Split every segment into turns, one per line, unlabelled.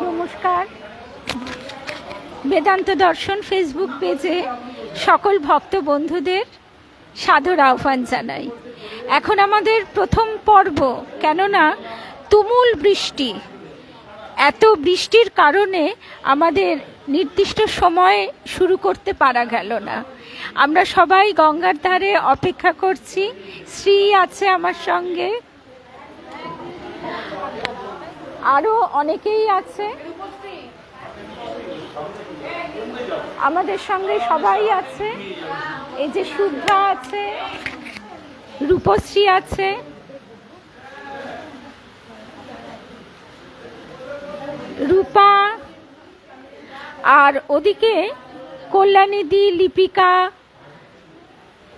নমস্কার। বেদান্ত দর্শন ফেসবুক পেজে সকল ভক্ত বন্ধুদের সাদর আহ্বান জানাই। এখন আমাদের প্রথম পর্ব, কেননা তুমুল বৃষ্টি, এত বৃষ্টির কারণে আমাদের নির্দিষ্ট সময় শুরু করতে পারা গেল না। আমরা সবাই গঙ্গার ধারে অপেক্ষা করছি। শ্রী আছে আমার সঙ্গে, আরো অনেকেই আছে আমাদের সঙ্গে, সবাই আছে। এই যে শুভ্রা আছে, রূপশ্রী আছে, রূপা, আর ওদিকে কল্যাণীদি, লিপিকা,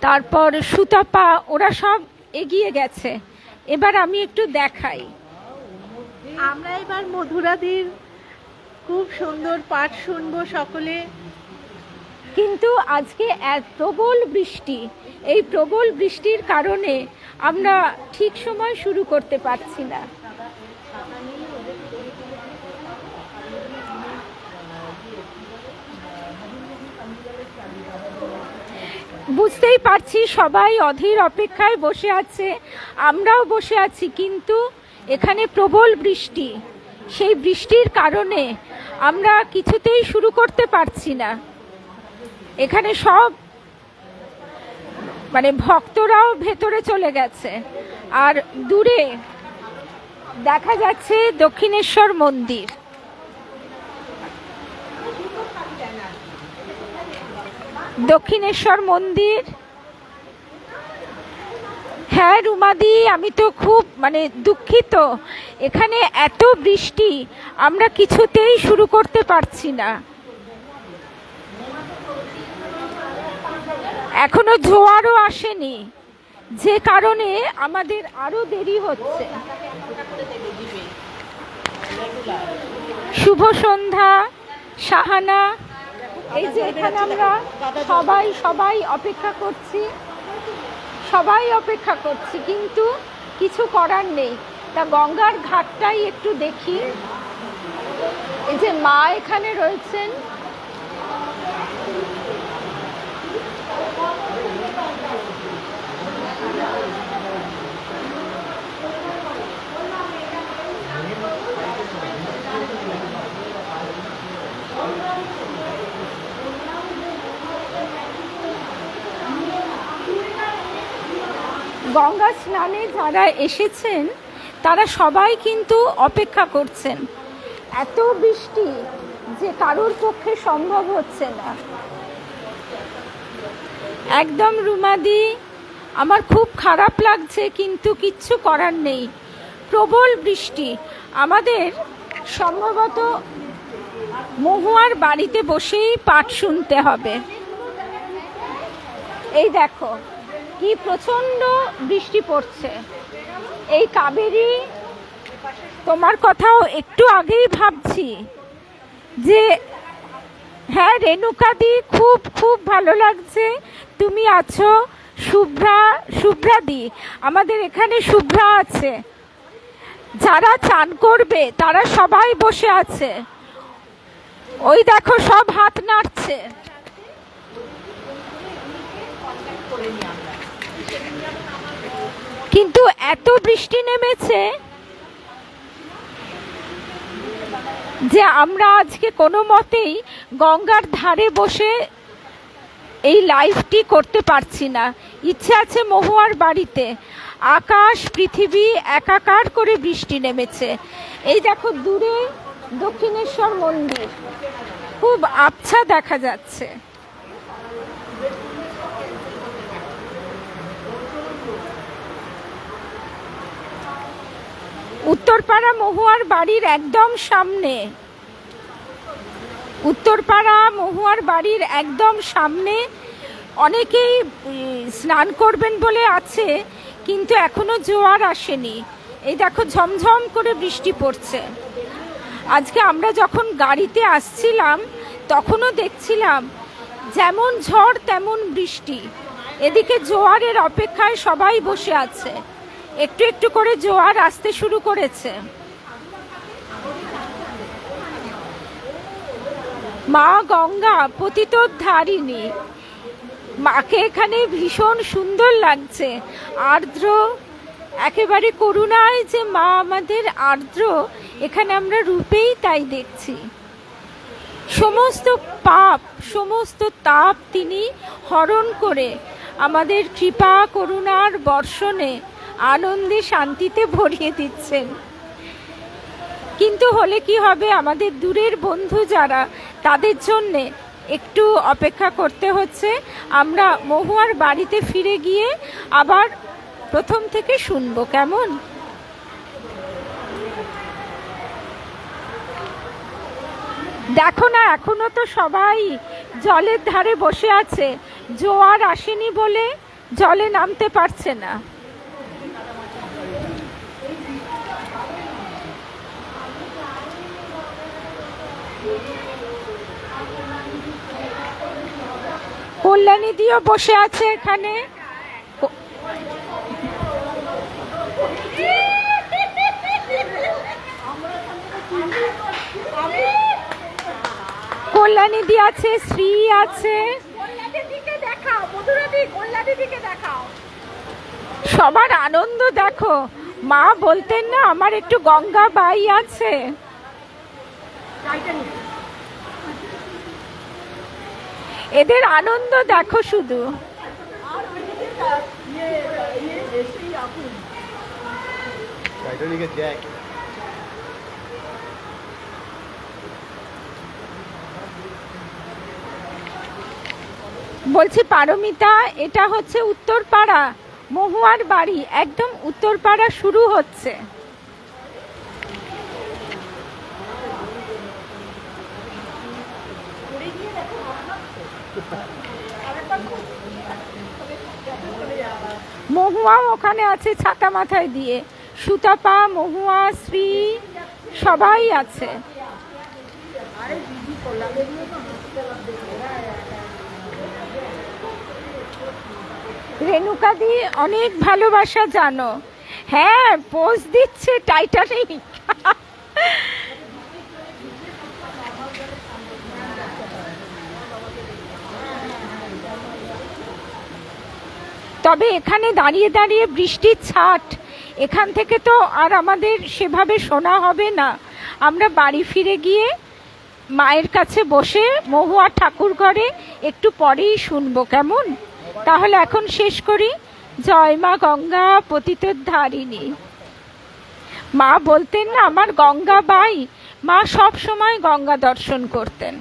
তারপর সুতপা, ওরা সব এগিয়ে গেছে। এবার আমি একটু দেখাই।
আমরা এবার মধুরাদির খুব সুন্দর পাঠ শুনবো সকলে।
কিন্তু আজকে এত প্রবল বৃষ্টি, এই প্রবল বৃষ্টির কারণে আমরা ঠিক সময় শুরু করতে পারছি না। বুঝতেই পারছি সবাই অধীর অপেক্ষায় বসে আছে, আমরাও বসে আছি, কিন্তু এখানে প্রবল বৃষ্টি। সেই বৃষ্টির কারণে আমরা কিছুতেই শুরু করতে পারছি না। এখানে সব ভক্তরাও ভেতরে চলে গেছে, আর দূরে দেখা যাচ্ছে দক্ষিণেশ্বর মন্দির। দক্ষিণেশ্বর মন্দির, হ্যাঁ রুমাদি, আমি তো খুব দুঃখিত। এখানে এত বৃষ্টি, আমরা কিছুতেই শুরু করতে পারছি না। এখনো জোয়ারও আসেনি, যে কারণে আমাদের আরো দেরি হচ্ছে। শুভ সন্ধ্যা সাহানা। এই যে এখানে আমরা সবাই অপেক্ষা করছি, কিন্তু কিছু করার নেই। তা গঙ্গার ঘাটটাই একটু দেখি। এই যে মা এখানে রয়েছেন, গঙ্গা স্নানে যারা এসেছেন তারা সবাই কিন্তু অপেক্ষা করছেন। এত বৃষ্টি যে কারোর পক্ষে সম্ভব হচ্ছে না। একদম রুমাদি, আমার খুব খারাপ লাগছে, কিন্তু কিচ্ছু করার নেই। প্রবল বৃষ্টি। আমাদের সম্ভবত মহুয়ার বাড়িতে বসেই পাঠ শুনতে হবে। এই দেখো কি প্রচন্ড বৃষ্টি পড়ছে। এই কাবেরী, তোমার কথাও একটু আগেই ভাবছি যে হ্যাঁ রেণুকাদি, খুব খুব ভালো লাগছে তুমি আছো। শুভ্রাদি, আমাদের এখানে শুভ্রা আছে। যারা চান করবে তারা সবাই বসে আছে। ওই দেখো সব হাত নাড়ছে। কিন্তু এত বৃষ্টি নেমেছে যে আমরা আজকে কোনো মতেই গঙ্গার ধারে বসে এই লাইভটি করতে পারছি না। ইচ্ছে আছে মহুয়ার বাড়িতে। আকাশ পৃথিবী একাকার করে বৃষ্টি নেমেছে। এই দেখো দূরে দক্ষিণেশ্বর মন্দির খুব আবছা দেখা যাচ্ছে। উত্তরপাড়া মহুয়ার বাড়ির একদম সামনে, অনেকেই স্নান করবেন বলে আছে, কিন্তু এখনো জোয়ার আসেনি। এই দেখো ঝমঝম করে বৃষ্টি পড়ছে। আজকে আমরা যখন গাড়িতে আসছিলাম তখনও দেখছিলাম যেমন ঝড় তেমন বৃষ্টি। এদিকে জোয়ারের অপেক্ষায় সবাই বসে আছে। একটু একটু করে জোয়ার আসতে শুরু করেছে। মা গঙ্গা পতিতোদ্ধারিণী, মাকে এখানে ভীষণ সুন্দর লাগছে, আর্দ্র, একেবারে করুণায় যে মা আমাদের আর্দ্র, এখানে আমরা রূপেই তাই দেখছি। সমস্ত পাপ, সমস্ত তাপ তিনি হরণ করে আমাদের কৃপা করুণার বর্ষণে আনন্দে শান্তিতে ভরিয়ে দিচ্ছেন। কিন্তু হলে কি হবে, আমাদের দূরের বন্ধু যারা, তাদের জন্যে একটু অপেক্ষা করতে হচ্ছে। আমরা মহুয়ার বাড়িতে ফিরে গিয়ে আবার প্রথম থেকে শুনবো, কেমন? দেখো না, এখনো তো সবাই জলের ধারে বসে আছে, জোয়ার আসেনি বলে জলে নামতে পারছে না। কল্যাণী দিও বসে আছে এখানে। কল্যাণী দি আছে, শ্রী আছে, সবার আনন্দ দেখো। মা বলতেন না, আমার একটু গঙ্গা বাই আছে। এদের আনন্দ দেখো শুধু। বলছি পারমিতা, এটা হচ্ছে উত্তরপাড়া, মহুয়ার বাড়ি একদম উত্তরপাড়া শুরু হচ্ছে। মহুয়া ওখানে আছে ছাতা মাথায় দিয়ে, সুতাপা, মহুয়া, শ্রী সবাই আছে। রেণুকা দি অনেক ভালোবাসা জানো। হ্যাঁ, পোজ দিচ্ছে টাইটানিক। তবে এখানে দাঁড়িয়ে দাঁড়িয়ে বৃষ্টির ছাট, এখান থেকে তো আর আমাদের সেভাবে শোনা হবে না। আমরা বাড়ি ফিরে গিয়ে মায়ের কাছে বসে মহুয়া ঠাকুর ঘরে একটু পরেই শুনবো, কেমন? তাহলে এখন শেষ করি। জয় মা গঙ্গা পতিতোদ্ধারিণী। মা বলতেন না, আমার গঙ্গা বাই। মা সব সময় গঙ্গা দর্শন করতেন।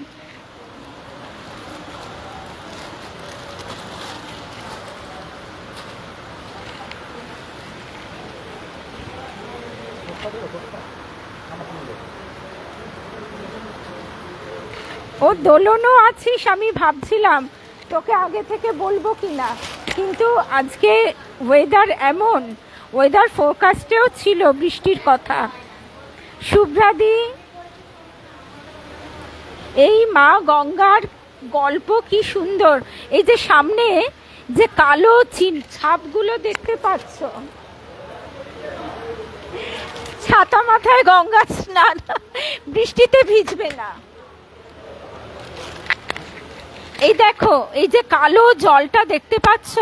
ও দোলনও আছিস, আমি ভাবছিলাম তোকে আগে থেকে বলবো কিনা, কিন্তু আজকে ওয়েদার এমন, ওয়েদার ফোরকাস্টেও ছিল বৃষ্টির কথা। শুভ্রাদি, এই মা গঙ্গার গল্প কি সুন্দর। এই যে সামনে যে কালো ছাপগুলো দেখতে পাচ্ছ, ছাতা মাথায় গঙ্গা স্নান, বৃষ্টিতে ভিজবে না। এই দেখো, এই যে কালো জলটা দেখতে পাচ্ছ,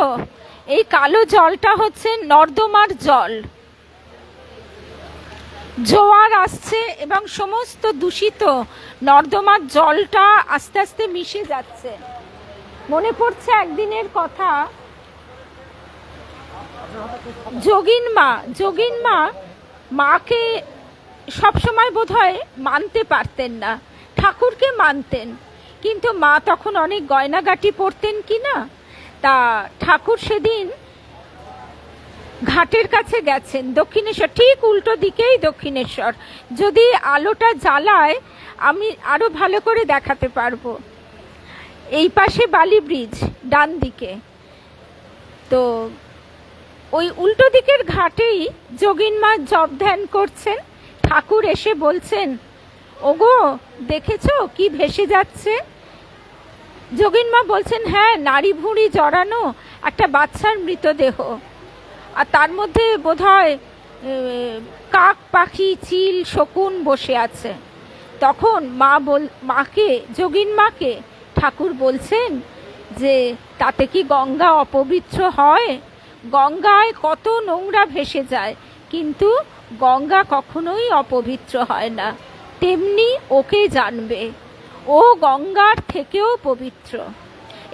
এই কালো জলটা হচ্ছে নর্দমার জল। জোয়ার আসছে এবং সমস্ত দূষিত নর্দমার জলটা আস্তে আস্তে মিশে যাচ্ছে। মনে পড়ছে একদিনের কথা, যোগিন মা মাকে সবসময় বোধহয় মানতে পারতেন না, ঠাকুরকে মানতেন, কিন্তু মা তখন অনেক গয়নাগাটি পরতেন কিনা। তা ঠাকুর সেদিন ঘাটের কাছে গেছেন, দক্ষিণেশ্বর, ঠিক উল্টো দিকেই দক্ষিণেশ্বর। যদি আলোটা জ্বালায় আমি আরো ভালো করে দেখাতে পারবো। এই পাশে বালি ব্রিজ, ডান দিকে। তো ওই উল্টো দিকের ঘাটেই যোগিন মা জপ ধ্যান করছেন। ঠাকুর এসে বলছেন, ওগো দেখেছো কি ভেসে যাচ্ছে? যোগিন মা বলছেন, হ্যাঁ, নারী ভুঁড়ি জড়ানো একটা বাচ্চার মৃতদেহ, আর তার মধ্যে বোধহয় কাক, পাখি, চিল, শকুন বসে আছে। তখন মাকে, যোগীন মাকে ঠাকুর বলছেন যে তাতে কি গঙ্গা অপবিত্র হয়? গঙ্গায় কত নোংরা ভেসে যায়, কিন্তু গঙ্গা কখনোই অপবিত্র হয় না। তেমনি ওকে জানবে, ও গঙ্গার থেকেও পবিত্র।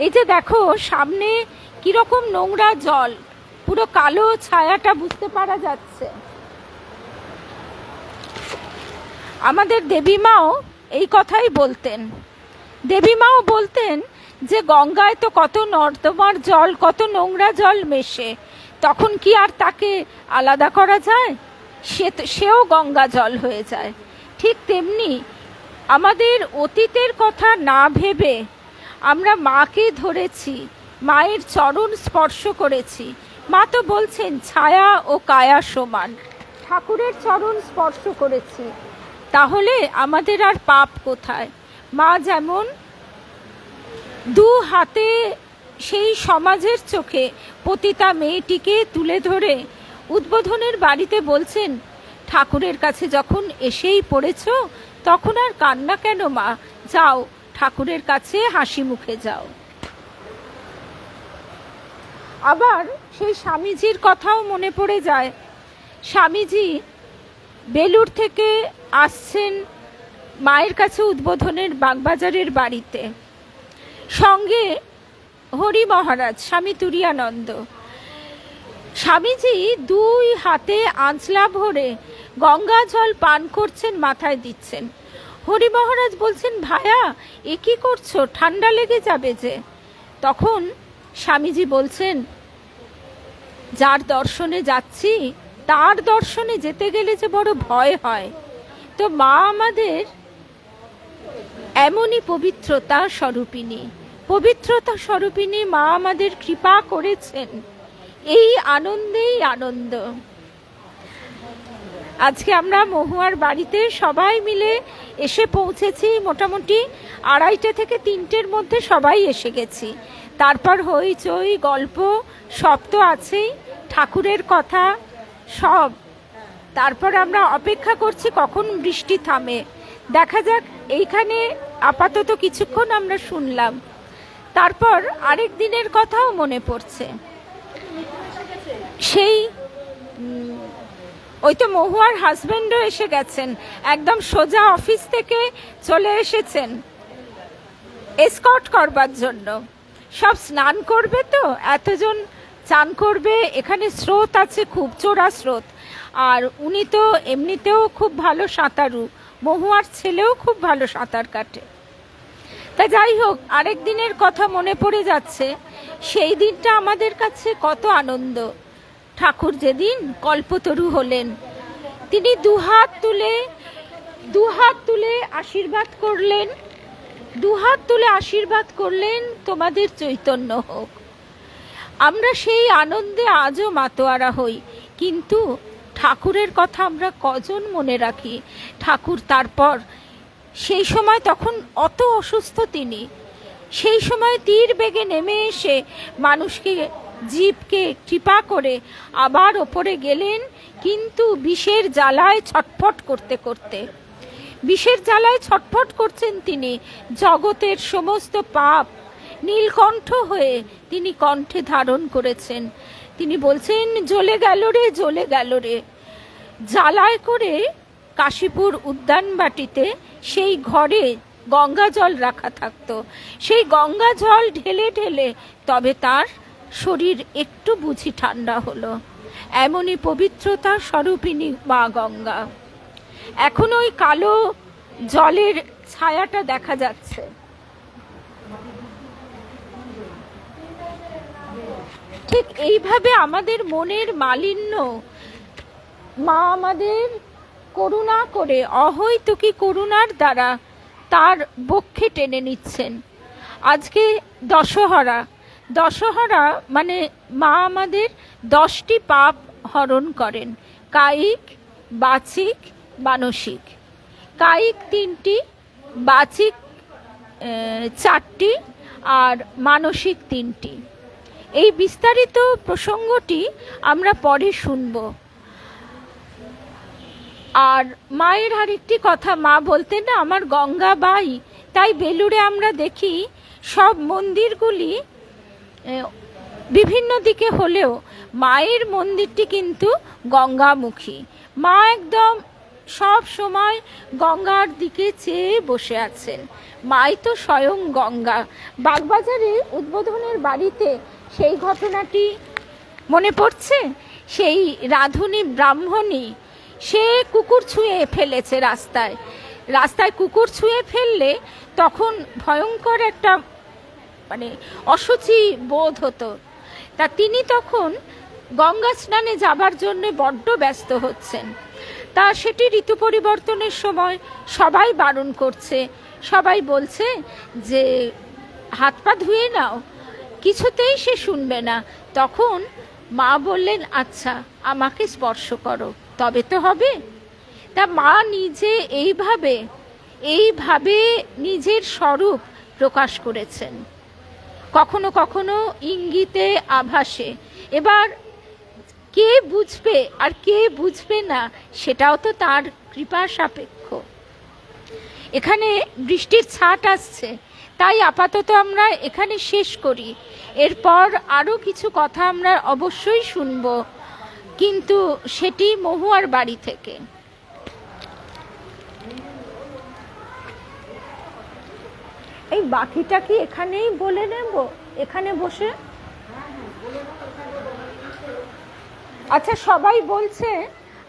এই যে দেখো সামনে কিরকম নোংরা জল, পুরো কালো ছায়াটা বুঝতে পারা যাচ্ছে। আমাদের দেবীমাও এই কথাই বলতেন। দেবীমাও বলতেন যে গঙ্গায় তো কত নর্দমার জল, কত নোংরা জল মেশে, তখন কি আর তাকে আলাদা করা যায়? সেও গঙ্গা জল হয়ে যায়। ঠিক তেমনি আমাদের অতীতের কথা না ভেবে আমরা মাকে ধরেছি, মায়ের চরণ স্পর্শ করেছি। মা তো বলছেন ছায়া ও কায়া সমান, ঠাকুরের চরণ স্পর্শ করেছি, তাহলে আমাদের আর পাপ কোথায়? মা যেমন দু হাতে সেই সমাজের চোখে পতিতা মেয়েটিকে তুলে ধরে উদ্বোধনের বাড়িতে বলছেন, ঠাকুরের কাছে যখন এসেই পড়েছ তখন আর কান্না কেন মা, যাও ঠাকুরের কাছে হাসি মুখে যাও। আবার সেই স্বামীজির কথাও মনে পড়ে যায়। স্বামীজি বেলুড় থেকে আসছেন মায়ের কাছে উদ্বোধনের বাগবাজারের বাড়িতে, সঙ্গে হরি মহারাজ, স্বামী তুরীয়ানন্দ। স্বামীজি দুই হাতে আঁচলা ভরে গঙ্গা জল পান করছেন, মাথায় দিচ্ছেন। হরি মহারাজ বলছেন, ভায়া এ কি করছো, ঠান্ডা লেগে যাবে যে। তখন স্বামীজি বলছেন, যার দর্শনে যাচ্ছি তার দর্শনে যেতে গেলে যে বড় ভয় হয়। তো মা আমাদের এমনই পবিত্রতা স্বরূপিণী, পবিত্রতা স্বরূপিণী মা আমাদের কৃপা করেছেন। এই আনন্দেই আনন্দ। আজকে আমরা মহুয়ার বাড়িতে সবাই মিলে এসে পৌঁছেছি, মোটামুটি 2:30 থেকে 3টের মধ্যে সবাই এসে গেছি। তারপর হইচই গল্প সব তো আছেই, ঠাকুরের কথা সব। তারপর আমরা অপেক্ষা করছি কখন বৃষ্টি থামে। দেখা যাক, এইখানে আপাতত কিছুক্ষণ আমরা শুনলাম, তারপর আরেক দিনের কথাও মনে পড়ছে। সেই ওই তো মহুয়ার হাজবেন্ডও এসে গেছেন, একদম সোজা অফিস থেকে চলে এসেছেন এসকর্ট করবার জন্য। সব স্নান করবে, তো এতজন চান করবে, এখানে স্রোত আছে, খুব চোরা স্রোত। আর উনি তো এমনিতেও খুব ভালো সাঁতারু, মহুয়ার ছেলেও খুব ভালো সাঁতার কাটে। তা যাই হোক, আরেক দিনের কথা মনে পড়ে যাচ্ছে। সেই দিনটা আমাদের কাছে কত আনন্দ। ঠাকুর যেদিন কল্পতরু হলেন, তিনি দুহাত তুলে আশীর্বাদ করলেন, দুহাত তুলে আশীর্বাদ করলেন, তোমাদের চৈতন্য হোক। আমরা সেই আনন্দে আজও মাতোয়ারা হই, কিন্তু ঠাকুরের কথা আমরা কজন মনে রাখি? ঠাকুর তারপর সেই সময় তখন অত অসুস্থ তিনি, সেই সময় তীর বেগে নেমে এসে মানুষকে, জীবকে কৃপা করে আবার ওপরে গেলেন, কিন্তু বিষের জ্বালায় ছটফট করতে করতে। বিষের জ্বালায় ছটফট করছেন তিনি, জগতের সমস্ত পাপ নীলকণ্ঠ হয়ে তিনি কণ্ঠে ধারণ করেছেন। তিনি বলছেন, জ্বলে গেল রে, জ্বলে গেল রে। জ্বালায় করে কাশীপুর উদ্যানবাটিতে সেই ঘরে গঙ্গা জল রাখা থাকতো, সেই গঙ্গা জল ঢেলে ঢেলে তবে তার শরীর একটু বুঝি ঠান্ডা হলো। এমনই পবিত্রতা স্বরূপিণী মা গঙ্গা। এখন ওই কালো জলের ছায়াটা দেখা যাচ্ছে। ঠিক এইভাবে আমাদের মনের মালিন্য মা আমাদের করুণা করে, অহৈতুকী করুণার দ্বারা তার বক্ষে টেনে নিচ্ছেন। আজকে দশহরা, দশহরা মানে মা আমাদের 10টি পাপ হরণ করেন, কায়িক, বাচিক, মানসিক। কায়িক 3টি, বাচিক 4টি, আর মানসিক 3টি। এই বিস্তারিত প্রসঙ্গটি আমরা পরে শুনব। আর মায়ের আরেকটি কথা, মা বলতেন না আমার গঙ্গা বাই, তাই বেলুড়ে আমরা দেখি সব মন্দিরগুলি বিভিন্ন দিকে হলেও মায়ের মন্দিরটি কিন্তু গঙ্গামুখী। মা একদম সব সময় গঙ্গার দিকে চেয়ে বসে আছেন। মাই তো স্বয়ং গঙ্গা। বাগবাজারে উদ্বোধনের বাড়িতে সেই ঘটনাটি মনে পড়ছে। সেই রাধুনী ব্রাহ্মণী, সে কুকুর ছুঁয়ে ফেলেছে রাস্তায়। রাস্তায় কুকুর ছুঁয়ে ফেললে তখন ভয়ঙ্কর একটা অশুচি বোধ হতো। তা তিনি তখন গঙ্গা স্নানে যাবার জন্য বড্ড ব্যস্ত হচ্ছেন। তা সেটি ঋতু পরিবর্তনের সময় সবাই বারণ করছে, সবাই বলছে যে হাত পা ধুয়ে নাও, কিছুতেই সে শুনবে না। তখন মা বললেন আচ্ছা আমাকে স্পর্শ করো, তবে তো হবে। তা মা নিজে এইভাবে নিজের স্বরূপ প্রকাশ করেছেন, কখনো কখনো ইঙ্গিতে আভাসে। এবার কে বুঝবে আর কে বুঝবে না সেটাও তো তার কৃপা সাপেক্ষ। এখানে বৃষ্টির ছাট আসছে, তাই আপাতত আমরা এখানে শেষ করি। এরপর আরও কিছু কথা আমরা অবশ্যই শুনব, কিন্তু সেটি মহুয়ার বাড়ি থেকে। এই বাকিটা কি এখানেই বলে নেব, এখানে বসে? আচ্ছা, সবাই বলছে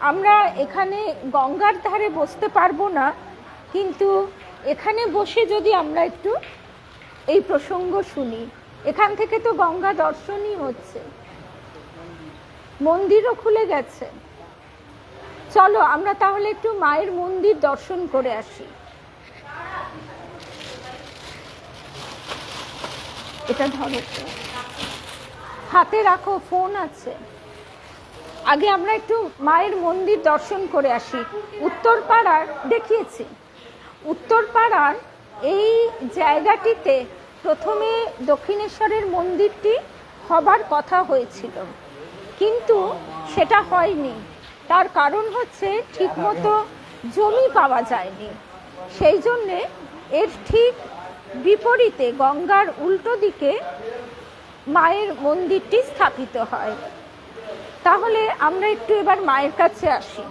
আমরা এখানে গঙ্গার ধারে বসতে পারবো না, কিন্তু এখানে বসে যদি আমরা একটু এই প্রসঙ্গ শুনি। এখান থেকে তো গঙ্গা দর্শনই হচ্ছে, মন্দিরও খুলে গেছে। চলো আমরা তাহলে একটু মায়ের মন্দির দর্শন করে আসি। এটা ধরো, হাতে রাখো, ফোন আছে। আগে আমরা একটু মায়ের মন্দির দর্শন করে আসি। উত্তরপাড়ার দেখিয়েছি, উত্তরপাড়ার এই জায়গাটিতে প্রথমে দক্ষিণেশ্বরের মন্দিরটি হবার কথা হয়েছিল, কিন্তু সেটা হয়নি। তার কারণ হচ্ছে ঠিকমতো জমি পাওয়া যায়নি। সেই জন্যে এর ঠিক বিপরীতে গঙ্গার উল্টো দিকে মায়ের মন্দিরটি স্থাপিত হয়। তাহলে আমরা একটু এবার মায়ের কাছে আসি।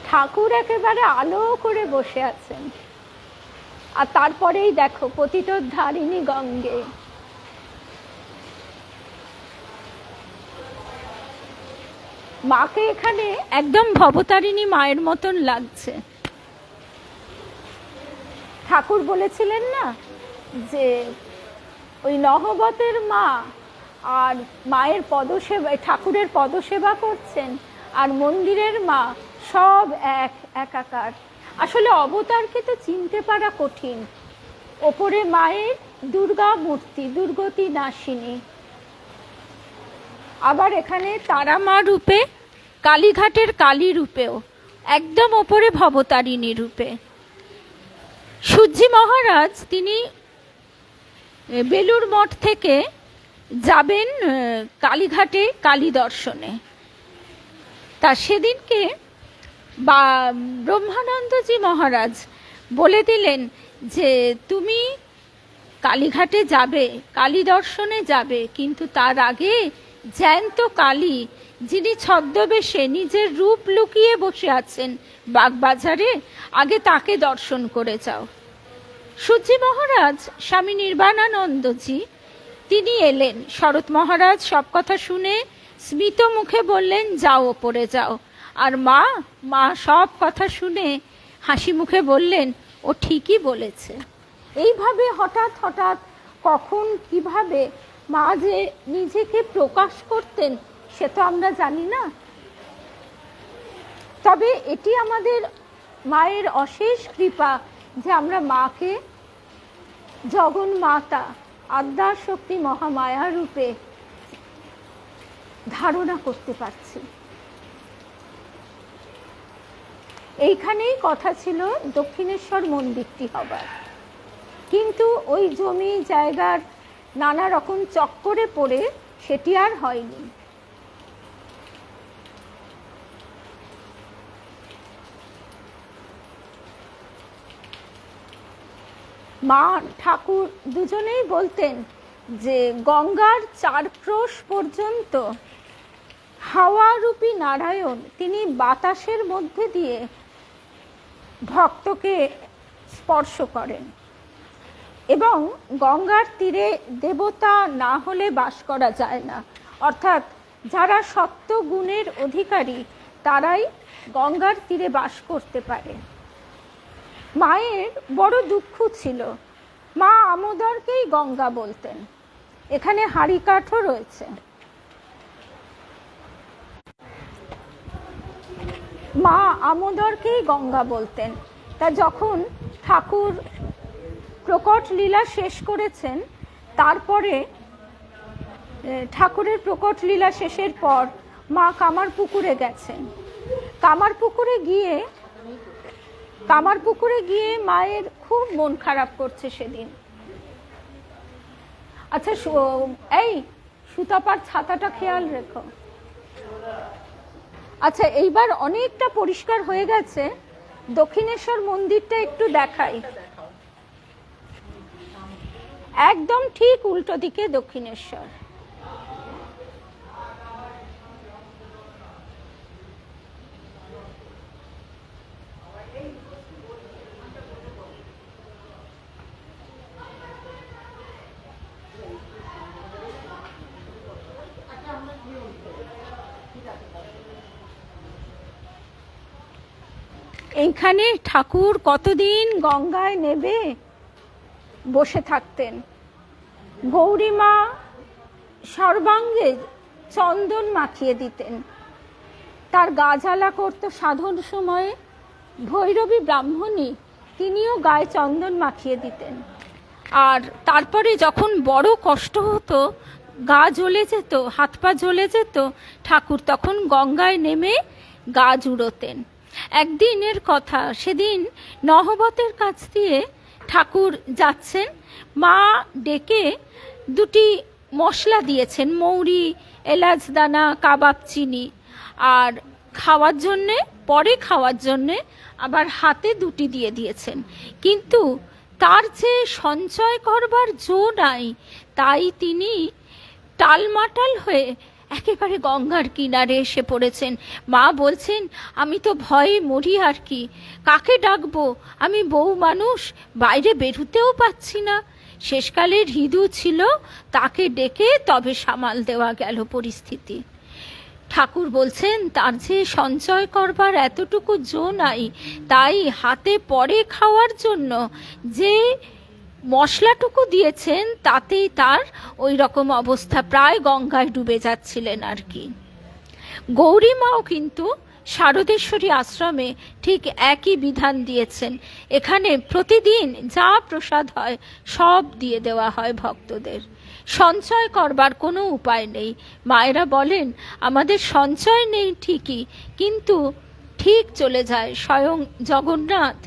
ঠাকুর একেবারে আলো করে বসে আছেন, আর তারপরেই দেখো পতিতোদ্ধারিণী গঙ্গে। মাকে এখানে একদম ভবতারিণী মায়ের মতন লাগছে। ঠাকুর বলেছিলেন না যে ওই নহবতের মা আর মায়ের পদসেবা, ঠাকুরের পদসেবা করছেন, আর মন্দিরের মা সব একাকার। আসলে অবতারকে তো চিনতে পারা কঠিন। ওপরে মায়ের দুর্গা মূর্তি, দুর্গতি নাশিনী, আবার এখানে তারা মা রূপে, কালীঘাটের কালী রূপেও, একদম ওপরে ভবতারিণী রূপে। সূর্যি মহারাজ তিনি বেলুড় মঠ থেকে যাবেন কালীঘাটে কালী দর্শনে। তা সেদিনকে ব্রহ্মানন্দজি মহারাজ বলে দিলেন যে তুমি কালীঘাটে যাবে, কালী দর্শনে যাবে, কিন্তু তার আগে জ্যান্ত কালী, যিনি ছদ্মবেশে নিজের রূপ লুকিয়ে বসে আছেন বাগবাজারে, আগে তাকে দর্শন করে যাও। সূর্যি মহারাজ স্বামী নির্বাণানন্দজি তিনি এলেন। শরৎ মহারাজ সব কথা শুনে স্মিত মুখে বললেন যাও, ওপরে যাও। আর মা সব কথা শুনে হাসি মুখে বললেন ও ঠিকই বলেছে। এইভাবে হঠাৎ হঠাৎ কখন কিভাবে মা যে নিজেকে প্রকাশ করতেন সে তো আমরা জানি না। তবে এটি আমাদের মায়ের অশেষ কৃপা যে আমরা মাকে জগন্মাতা, আদ্যা শক্তি মহামায়া রূপে ধারণা করতে পারছি। এইখানেই কথা ছিল দক্ষিণেশ্বর মন্দিরটি হবার। কিন্তু ওই জমি জায়গার নানা রকম চক্করে পড়ে সেটি আর হয়নি। মা ঠাকুর দুজনেই বলতেন যে গঙ্গার 4 ক্রোশ পর্যন্ত হাওয়ারূপী নারায়ণ তিনি বাতাসের মধ্যে দিয়ে ভক্তকে স্পর্শ করেন, এবং গঙ্গার তীরে দেবতা না হলে বাস করা যায় না। অর্থাৎ যারা সত্য গুণের অধিকারী তারাই গঙ্গার তীরে বাস করতে পারে। মায়ের বড় দুঃখ ছিল, মা আমোদরকেই গঙ্গা বলতেন। এখানে হাড়ি কাঠও রয়েছে। মা আমোদরকেই গঙ্গা বলতেন। তা যখন ঠাকুর প্রকট লীলা শেষ করেছেন, তারপরে ঠাকুরের প্রকট লীলা শেষের পর মা কামারপুকুরে গেছেন। কামারপুকুরে গিয়ে মায়ের খুব মন খারাপ করছে সেদিন। আচ্ছা এই সুতাপার ছাতাটা খেয়াল রেখো। আচ্ছা, এইবার অনেকটা পরিষ্কার হয়ে গেছে। দক্ষিণেশ্বর মন্দিরটা একটু দেখাই। একদম ঠিক উল্টো দিকে দক্ষিণেশ্বর। এইখানে ঠাকুর কতদিন গঙ্গায় নেবে বসে থাকতেন। গৌরীমা সর্বাঙ্গে চন্দন মাখিয়ে দিতেন, তার গা জ্বালা করত সাধন সময়ে। ভৈরবী ব্রাহ্মণী তিনিও গায়ে চন্দন মাখিয়ে দিতেন। আর তারপরে যখন বড় কষ্ট হতো, গা জ্বলে যেত, হাত পা জ্বলে যেত, ঠাকুর তখন গঙ্গায় নেমে গা জুড়োতেন। একদিনের কথা, সেদিন নহবতের কাছ দিয়ে ঠাকুর যাচ্ছেন, মা ডেকে 2টি মশলা দিয়েছেন, মৌরি, এলাচ দানা, কাবাব চিনি, আর পরে খাওয়ার জন্যে আবার হাতে 2টি দিয়ে দিয়েছেন। কিন্তু তার যে সঞ্চয় করবার জো নাই, তাই তিনি টালমাটাল হয়ে একেবারে গঙ্গার কিনারে এসে পড়েছেন। মা বলছেন, আমি তো ভয়ে মরি, আর কি, কাকে ডাকবো, আমি বউ মানুষ, বাইরে বেরুতেও পাচ্ছি না। শেষকালে হৃদু ছিল, তাকে ডেকে তবে সামাল দেওয়া গেল পরিস্থিতি। ঠাকুর বলছেন তার যে সঞ্চয় করবার এতটুকু জো নাই, তাই হাতে পরে খাওয়ার জন্য যে মশলাটুকু দিয়েছেন তাতেই তার ওই রকম অবস্থা, প্রায় গঙ্গায় ডুবে যাচ্ছিলেন আর কি। গৌরীমাও কিন্তু শারদেশ্বরী আশ্রমে ঠিক একই বিধান দিয়েছেন। এখানে প্রতিদিন যা প্রসাদ হয় সব দিয়ে দেওয়া হয় ভক্তদের। সঞ্চয় করবার কোনো উপায় নেই। মায়েরা বলেন, আমাদের সঞ্চয় নেই ঠিকই, কিন্তু ঠিক চলে যায় স্বয়ং জগন্নাথ,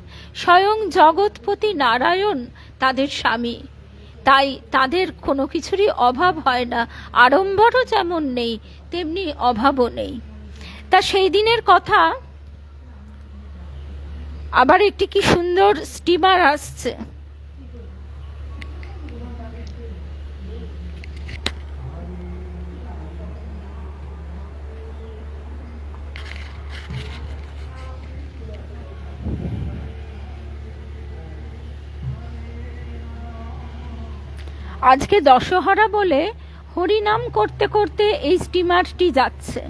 স্বয়ং জগৎপতি নারায়ণ তাদের স্বামী, তাই তাদের কোনো কিছুরই অভাব হয় না। আড়ম্বরও যেমন নেই, তেমনি অভাবও নেই। তা সেই দিনের কথা, আবার একটি কি সুন্দর স্টিমার আসছে। আজকে দশহরা বলে হরিনাম করতে করতে এই স্টিমারটি যাচ্ছে।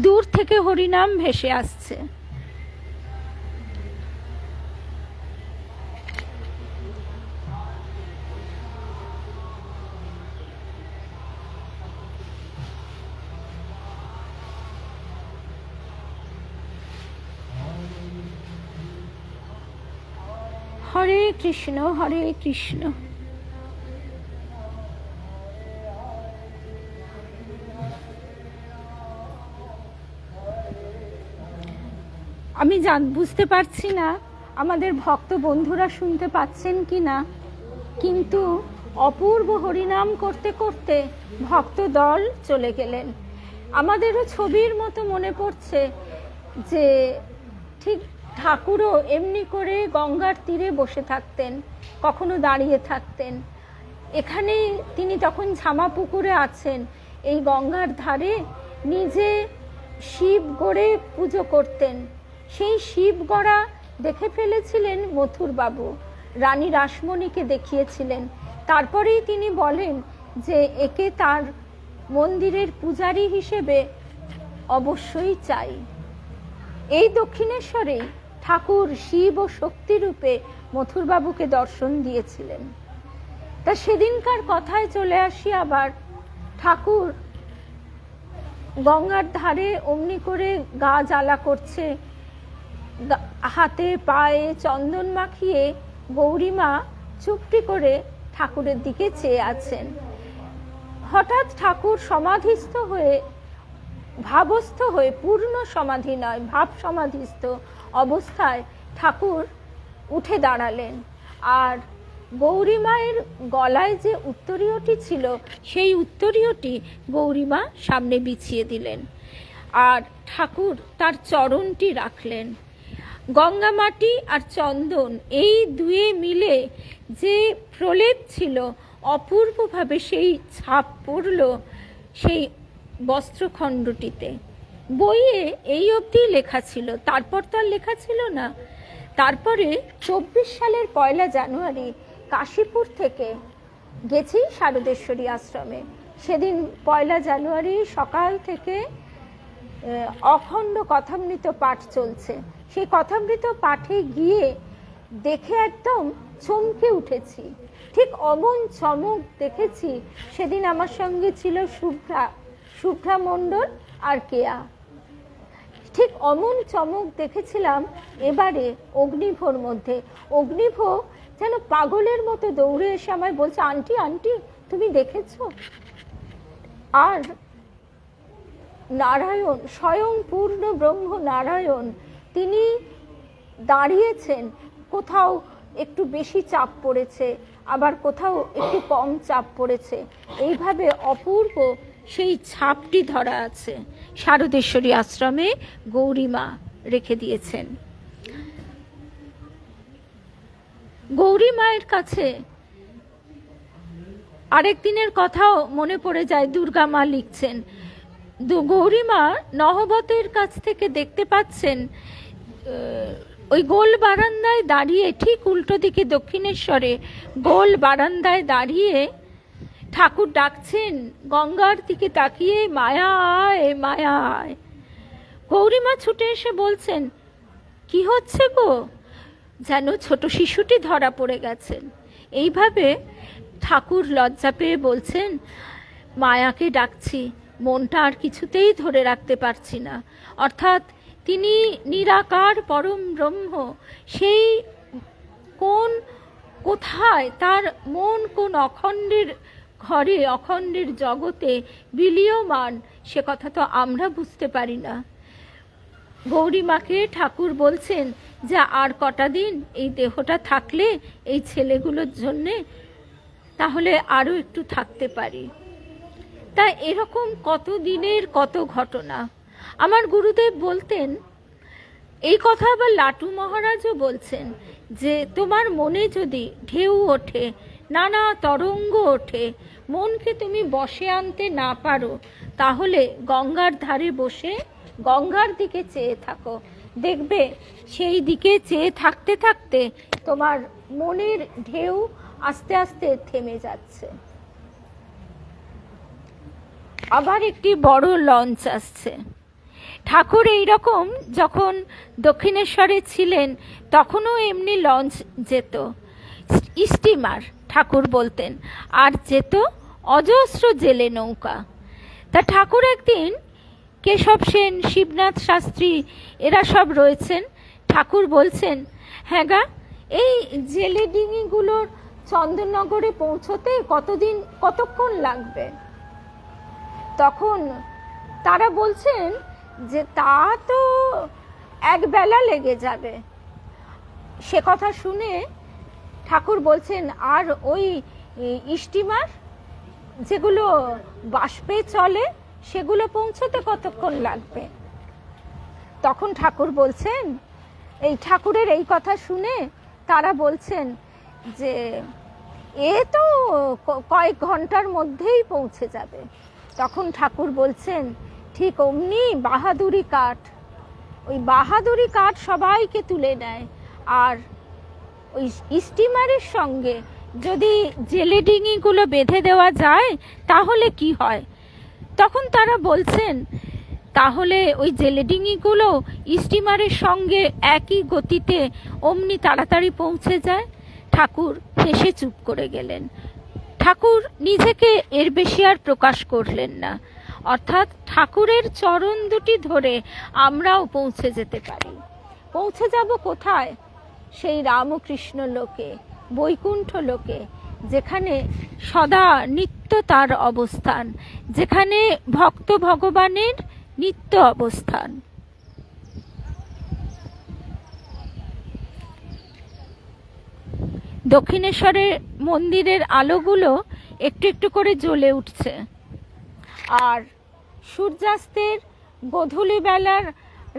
দূর থেকে হরিনাম ভেসে আসছে। হরে কৃষ্ণ, হরে কৃষ্ণ। আমি বুঝতে পারছি না আমাদের ভক্ত বন্ধুরা শুনতে পাচ্ছেন কি না, কিন্তু অপূর্ব হরিনাম করতে করতে ভক্ত দল চলে গেলেন। আমাদেরও ছবির মতো মনে পড়ছে যে ঠিক ঠাকুরও এমনি করে গঙ্গার তীরে বসে থাকতেন, কখনো দাঁড়িয়ে থাকতেন। এখানে তিনি তখন ঝামাপুকুরে আছেন, এই গঙ্গার ধারে নিজে শিব গড়ে পুজো করতেন। সেই শিব গড়া দেখে ফেলেছিলেন মথুরবাবু, রানী রাসমণিকে দেখিয়েছিলেন। তারপরেই তিনি বলেন যে একে তার মন্দিরের পূজারী হিসেবে অবশ্যই চাই। এই দক্ষিণেশ্বরেই ঠাকুর শিব ও শক্তি রূপে মথুরবাবুকে দর্শন দিয়েছিলেন। তা সেদিনকার কথায় চলে আসি আবার। ঠাকুর গঙ্গার ধারে অমনি করে গা জ্বালা করছে, হাতে পায়ে চন্দন মাখিয়ে গৌরীমা চুপটি করে ঠাকুরের দিকে চেয়ে আছেন। হঠাৎ ঠাকুর সমাধিস্থ হয়ে, ভাবস্থ হয়ে, পূর্ণ সমাধি নয় ভাব সমাধিস্থ অবস্থায় ঠাকুর উঠে দাঁড়ালেন। আর গৌরীমায়ের গলায় যে উত্তরীয়টি ছিল সেই উত্তরীয়টি গৌরীমা সামনে বিছিয়ে দিলেন, আর ঠাকুর তার চরণটি রাখলেন। গঙ্গা মাটি আর চন্দন এই দুয়ে মিলে যে প্রলেপ ছিল, অপূর্বভাবে সেই ছাপ পড়ল সেই বস্ত্রখণ্ডটিতে। বইয়ে এই অবধি লেখা ছিল, তারপর তার লেখা ছিল না। তারপরে 24 সালের 1 জানুয়ারি কাশীপুর থেকে গেছি শারদেশ্বরী আশ্রমে। সেদিন 1 জানুয়ারি সকাল থেকে অখণ্ড কথামৃত পাঠ চলছে। সেই কথামৃত পাঠে গিয়ে দেখে একদম চমকে উঠেছি। ঠিক অমন চমক দেখেছি। সেদিন আমার সঙ্গে ছিল শুভ্রা মণ্ডল আর কেয়া। ঠিক অমন চমক দেখেছিলাম এবারে অগ্নিভোর মধ্যে। অগ্নিভ যেন পাগলের মতো দৌড়ে এসে আমায় বলছে, আন্টি আন্টি তুমি দেখেছো? আর নারায়ণ, স্বয়ং পূর্ণ ব্রহ্ম নারায়ণ, তিনি দাঁড়িয়েছেন। কোথাও একটু বেশি চাপ পড়েছে, আবার কোথাও একটু কম চাপ পড়েছে। এইভাবে অপূর্ব সেই ছাপটি ধরা আছে। শারদেশ্বরী আশ্রমে গৌরীমা রেখে দিয়েছেন। গৌরী মায়ের কাছে আরেক দিনের কথাও মনে পড়ে যায়। দুর্গা মা লিখছেন, গৌরী মা নহবতের কাছ থেকে দেখতে পাচ্ছেন ওই গোল বারান্দায় দাঁড়িয়ে, ঠিক উল্টো দিকে দক্ষিণেশ্বরে গোল বারান্দায় দাঁড়িয়ে ঠাকুর ডাকছেন গঙ্গার দিকে তাকিয়ে, মায়া আয় মায়া আয়। গৌরীমা ছুটে এসে বলছেন, কি হচ্ছে গো? যেন ছোট শিশুটি ধরা পড়ে গেছেন। এইভাবে ঠাকুর লজ্জা পেয়ে বলছেন, মায়াকে ডাকছি, মনটা আর কিছুতেই ধরে রাখতে পারছি না। অর্থাৎ তিনি নিরাকার পরম ব্রহ্ম, সেই কোথায় তার মন কোন অখণ্ডের ঘরে, অখণ্ডের জগতে বিলীয়মান, সে কথা তো আমরা বুঝতে পারি না। গৌরীমাকে ঠাকুর বলছেন যে আর কটা দিন এই দেহটা থাকলে এই ছেলেগুলোর জন্যে তাহলে আরো একটু থাকতে পারি। তা এরকম কত দিনের কত ঘটনা। আমার গুরুদেব বলতেন, এই কথা আবার লাটু মহারাজও বলছেন, যে তোমার মনে যদি ঢেউ ওঠে, নানা তরঙ্গ ওঠে, মনকে তুমি বশে আনতে না পারো, তাহলে গঙ্গার ধারে বসে গঙ্গার দিকে চেয়ে থাকো। দেখবে সেই দিকে চেয়ে থাকতে থাকতে তোমার মনের ঢেউ আস্তে আস্তে থেমে যাচ্ছে। আবার একটি বড় লঞ্চ আসছে। ঠাকুর এইরকম যখন দক্ষিণেশ্বরে ছিলেন তখনও এমনি লঞ্চ যেত, স্টিমার ঠাকুর বলতেন, আর যেত অজস্র জেলে নৌকা। তা ঠাকুর একদিন, কেশব সেন, শিবনাথ শাস্ত্রী এরা সব রয়েছেন, ঠাকুর বলছেন, হ্যাঁ গা, এই জেলে ডিঙিগুলোর চন্দননগরে পৌঁছতে কতক্ষণ লাগবে? তখন তারা বলছেন যে তা তো এক বেলা লেগে যাবে। সে কথা শুনে ঠাকুর বলছেন, আর ওই স্টিমার যেগুলো বাষ্পে চলে সেগুলো পৌঁছতে কতক্ষণ লাগবে? তখন ঠাকুর বলছেন, এই ঠাকুরের এই কথা শুনে তারা বলছেন যে এ তো কয়েক ঘন্টার মধ্যেই পৌঁছে যাবে। তখন ঠাকুর বলছেন, ঠিক অমনি বাহাদুরি কাঠ, ওই বাহাদুরি কাঠ সবাইকে তুলে নেয়। আর ওই স্টিমারের সঙ্গে যদি জেলে ডিঙিগুলো বেঁধে দেওয়া যায় তাহলে কি হয়? তখন তারা বলছেন, তাহলে ওই জেলে ডিঙিগুলো স্টিমারের সঙ্গে একই গতিতে অমনি তাড়াতাড়ি পৌঁছে যায়। ঠাকুর হেসে চুপ করে গেলেন। ঠাকুর নিজেকে এর বেশি আর প্রকাশ করলেন না। অর্থাৎ ঠাকুরের চরণ দুটি ধরে আমরাও পৌঁছে যেতে পারি। পৌঁছে যাব কোথায়? সেই রামকৃষ্ণ লোকে, বৈকুণ্ঠ লোকে, যেখানে সদা নিত্য তার অবস্থান, যেখানে ভক্ত ভগবানের নিত্য অবস্থান। দক্ষিণেশ্বরের মন্দিরের আলোগুলো একটু একটু করে জ্বলে উঠছে, আর সূর্যাস্তের গোধূলি বেলার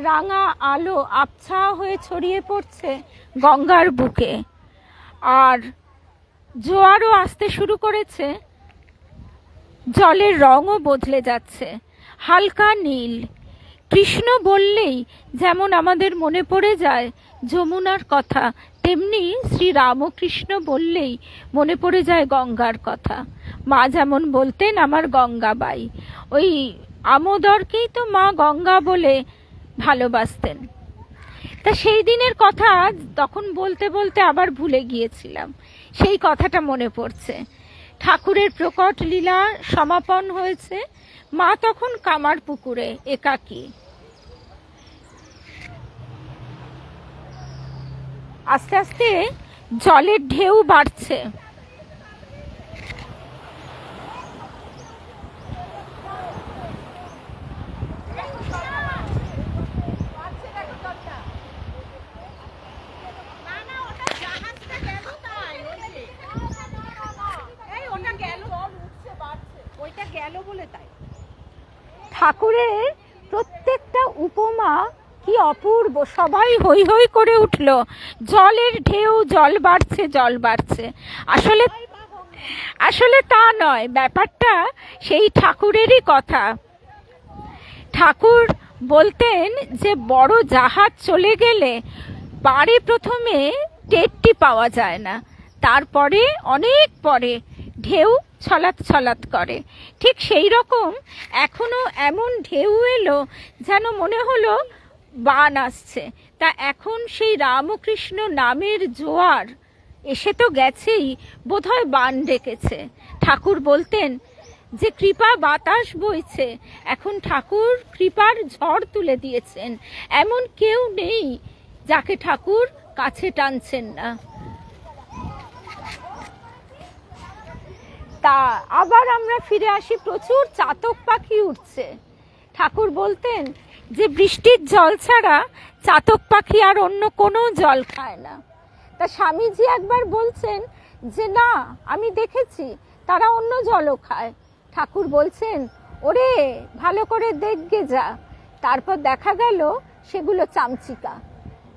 রাঙা আলো আবছা হয়ে ছড়িয়ে পড়ছে গঙ্গার বুকে। আর জোয়ারও আসতে শুরু করেছে, জলের রঙও বদলে যাচ্ছে, হালকা নীল। কৃষ্ণ বললেই যেমন আমাদের মনে পড়ে যায় যমুনার কথা, তেমনি শ্রী রামকৃষ্ণ বললেই মনে পড়ে যায় গঙ্গার কথা। মা যেমন বলতেন, আমার গঙ্গাবাই, ওই আমোদরকেই তো মা গঙ্গা বলে ভালোবাসতেন। তা সেই দিনের কথা তখন বলতে বলতে আবার ভুলে গিয়েছিলাম, সেই কথাটা মনে পড়ছে। ঠাকুরের প্রকট লীলা সমাপন হয়েছে, মা তখন কামার পুকুরে একাকী। আস্তে আস্তে জলের ঢেউ বাড়ছে। ঠাকুরের প্রত্যেকটা উপমা কি অপূর্ব, সবাই হই হই করে উঠল। জলের ঢেউ, জল বাড়ছে, জল বাড়ছে। আসলে তা নয়, ব্যাপারটা সেই ঠাকুরেরই কথা। ঠাকুর বলতেন যে বড় জাহাজ চলে গেলে পাড়ে প্রথমে টেরটি পাওয়া যায় না, তারপরে অনেক পরে ঢেউ ছলাৎ ছলাৎ করে। ঠিক সেই রকম এখনো এমন ঢেউ এলো যেন মনে হলো বান আসছে। তা এখন সেই রামকৃষ্ণ নামের জোয়ার এসে তো গেছেই, বোধহয় বান ডেকেছে। ঠাকুর বলতেন যে কৃপা বাতাস বইছে, এখন ঠাকুর কৃপার ঝড় তুলে দিয়েছেন। এমন কেউ নেই যাকে ঠাকুর কাছে টানছেন না। তা আবার আমরা ফিরে আসি, প্রচুর চাতক পাখি উঠছে। ঠাকুর বলতেন যে বৃষ্টির জল ছাড়া চাতক পাখি আর অন্য কোনো জল খায় না। তা স্বামীজি একবার বলছেন যে না, আমি দেখেছি তারা অন্য জলও খায়। ঠাকুর বলছেন, ওরে ভালো করে দেখগে যা। তারপর দেখা গেল সেগুলো চামচিকা।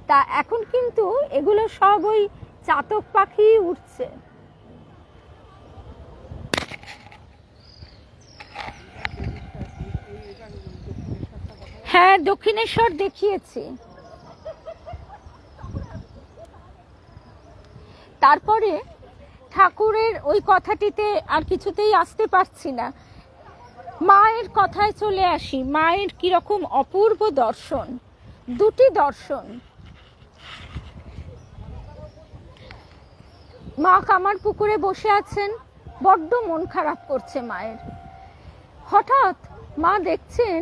তা এখন কিন্তু এগুলো সব ওই চাতক পাখি উঠছে। হ্যাঁ, দক্ষিণেশ্বর দেখিয়েছি। তারপরে ঠাকুরের ওই কথাটিতে আর কিছুতেই আসতে পারছি না, মায়ের কথায় চলে আসি। মায়ের কিরকম অপূর্ব দর্শন, দুটি দর্শন। মা কামার পুকুরে বসে আছেন, বড্ড মন খারাপ করছে মায়ের। হঠাৎ মা দেখছেন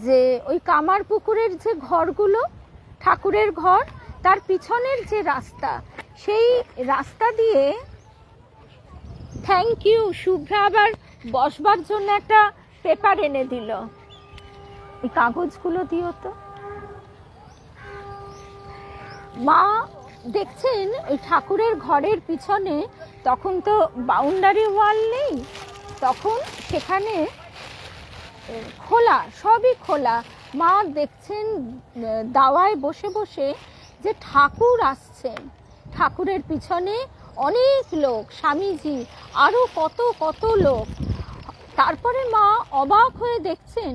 যে ওই কামার পুকুরের যে ঘরগুলো, ঠাকুরের ঘর, তার পিছনের যে রাস্তা, সেই রাস্তা দিয়ে থ্যাংক ইউ শুভ্রা আবার বসবার জন্য একটা পেপার এনে দিল। এই কাগজগুলো দিও তো। মা দেখছেন এই ঠাকুরের ঘরের পিছনে, তখন তো বাউন্ডারি ওয়াল নেই, তখন সেখানে খোলা, সবই খোলা। মা দেখছেন দাওয়ায় বসে বসে যে ঠাকুর আসছেন, ঠাকুরের পিছনে অনেক লোক, স্বামীজি, আরও কত কত লোক। তারপরে মা অবাক হয়ে দেখছেন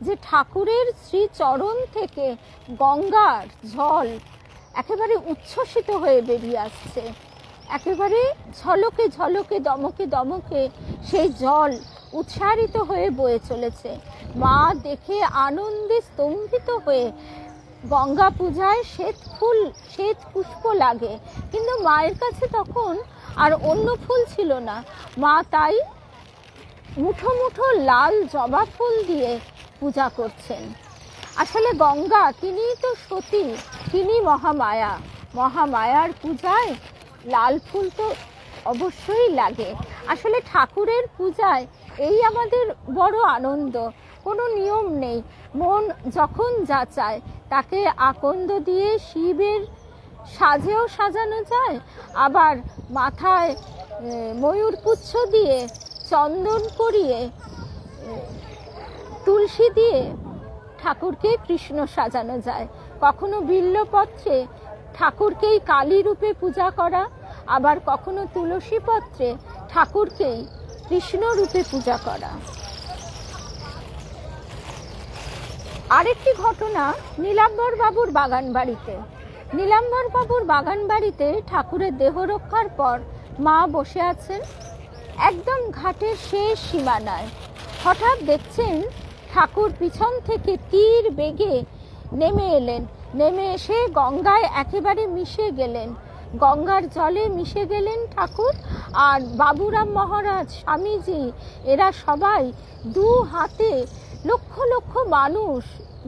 যে ঠাকুরের শ্রীচরণ থেকে গঙ্গার জল একেবারে উচ্ছ্বসিত হয়ে বেরিয়ে আসছে, একেবারে ঝলকে ঝলকে, দমকে দমকে সেই জল উৎসারিত হয়ে বয়ে চলেছে। মা দেখে আনন্দে স্তম্ভিত হয়ে, গঙ্গা পূজায় শ্বেত পুষ্প লাগে, কিন্তু মায়ের কাছে তখন আর অন্য ফুল ছিল না। মা তাই মুঠো মুঠো লাল জবা ফুল দিয়ে পূজা করছেন। আসলে গঙ্গা, তিনিই তো সতী, তিনি মহামায়া। মহামায়ার পূজায় লাল ফুল তো অবশ্যই লাগে। আসলে ঠাকুরের পূজায় এই আমাদের বড় আনন্দ, কোনো নিয়ম নেই। মন যখন যা চায় তাকে আকন্দ দিয়ে শিবের সাজেও সাজানো যায়, আবার মাথায় ময়ূরপুচ্ছ দিয়ে, চন্দন করিয়ে, তুলসী দিয়ে ঠাকুরকে কৃষ্ণ সাজানো যায়। কখনো বিল্বপত্রে ঠাকুরকেই কালী রূপে পূজা করা, আবার কখনো তুলসী পত্রে ঠাকুরকেই কৃষ্ণ রূপে পূজা করা। আরেকটি ঘটনা নীলাম্বর বাবুর বাগান বাড়িতে। নীলাম্বর বাবুর বাগান বাড়িতে ঠাকুরের দেহ রক্ষার পর মা বসে আছেন একদম ঘাটের শেষ সীমানায়। হঠাৎ দেখছেন ঠাকুর পিছন থেকে তীর বেগে নেমে এলেন, নেমে এসে গঙ্গায় একেবারে মিশে গেলেন, গঙ্গার জলে মিশে গেলেন ঠাকুর। আর বাবুরাম মহারাজ, স্বামীজি, এরা সবাই দু হাতে লক্ষ লক্ষ মানুষ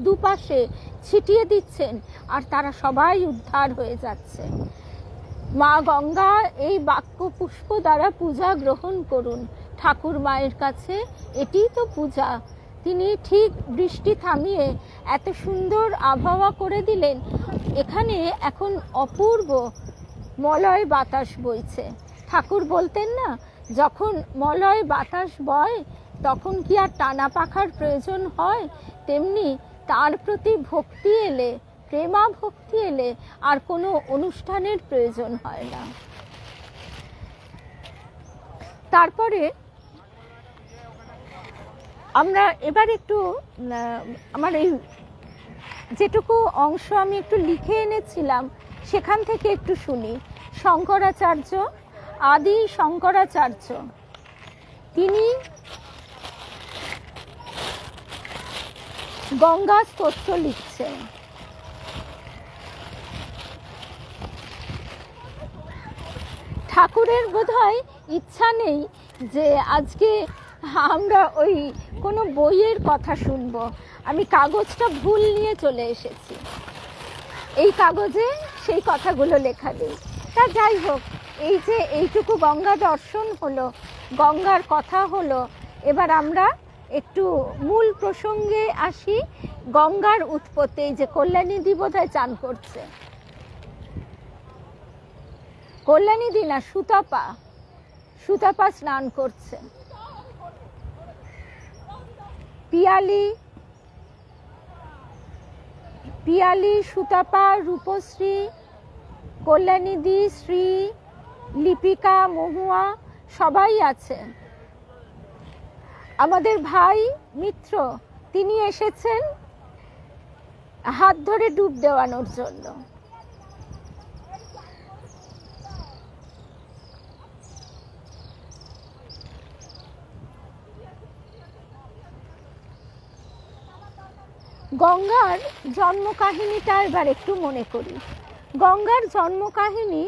দুপাশে ছিটিয়ে দিচ্ছেন, আর তারা সবাই উদ্ধার হয়ে যাচ্ছে। মা গঙ্গা, এই বাক্য পুষ্প দ্বারা পূজা গ্রহণ করুন ঠাকুর মায়ের কাছে, এটিই তো পূজা। তিনি ঠিক বৃষ্টি থামিয়ে এত সুন্দর আবহাওয়া করে দিলেন। এখানে এখন অপূর্ব মলয় বাতাস বইছে। ঠাকুর বলতেন না, যখন মলয় বাতাস বয় তখন কি আর টানা পাখার প্রয়োজন হয়? তেমনি তার প্রতি ভক্তি এলে, প্রেমা ভক্তি এলে আর কোনো অনুষ্ঠানের প্রয়োজন হয় না। তারপরে আমরা এবার একটু আমার এই যেটুকু অংশ আমি একটু লিখে এনেছিলাম সেখান থেকে একটু শুনি। শঙ্করাচার্য, আদি শঙ্করাচার্য, তিনি গঙ্গা স্তোত্র লিখছেন। ঠাকুরের বোধহয় ইচ্ছা নেই যে আজকে আমরা ওই কোনো বইয়ের কথা শুনবো। আমি কাগজটা ভুল নিয়ে চলে এসেছি, এই কাগজে সেই কথাগুলো লেখা নেই। তা যাই হোক, এই যে এইটুকু গঙ্গা দর্শন হলো, গঙ্গার কথা হলো, এবার আমরা একটু মূল প্রসঙ্গে আসি। গঙ্গার উৎপত্তি, এই যে কল্যাণীদি বোধহয় চান করছে, কল্যাণীদি না, সুতপা স্নান করছে। পিয়ালি, সুতপা, রূপশ্রী, কল্যাণীদি, শ্রী, লিপিকা, মহুয়া সবাই আছে। আমাদের ভাই মিত্র, তিনি এসেছেন হাত ধরে ডুব দেওয়ানোর জন্য। গঙ্গার জন্মকাহিনীটা এবার একটু মনে করি। গঙ্গার জন্মকাহিনী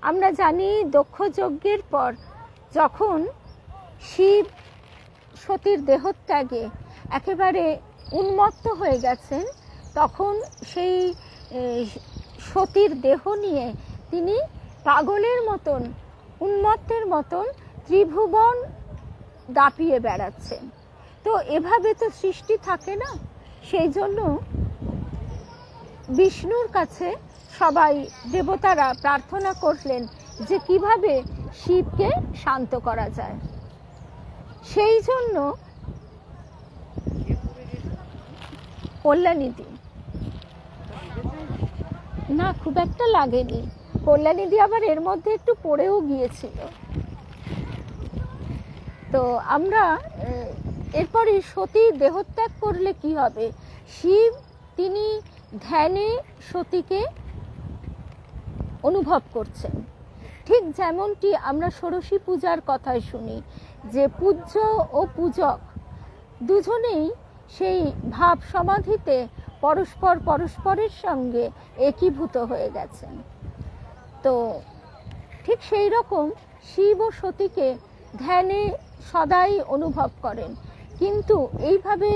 আমরা জানি, দক্ষ যজ্ঞের পর যখন শিব সতীর দেহত্যাগে একেবারে উন্মত্ত হয়ে গেছেন, তখন সেই সতীর দেহ নিয়ে তিনি পাগলের মতন, উন্মত্তের মতন ত্রিভুবন দাপিয়ে বেড়াচ্ছেন। তো এভাবে তো সৃষ্টি থাকে না, সেই জন্য বিষ্ণুর কাছে সবাই দেবতারা প্রার্থনা করলেন যে কিভাবে শিবকে শান্ত করা যায়। সেই জন্য কল্যাণীদি না, খুব একটা লাগেনি। কল্যাণীদি আবার এর মধ্যে একটু পড়েও গিয়েছিল। তো আমরা এরপরে সতী দেহত্যাগ করলে কি হবে? শিব তিনি ধ্যানে সতীকে অনুভব করছেন। ঠিক যেমনটি আমরা ষোড়শী পূজার কথায় শুনি যে পূজ্য ও পূজক দুজনেই সেই ভাব সমাধিতে পরস্পরের সঙ্গে একীভূত হয়ে গেছেন। তো ঠিক সেই রকম শিব ও সতীকে ধ্যানে সদাই অনুভব করেন, কিন্তু এইভাবে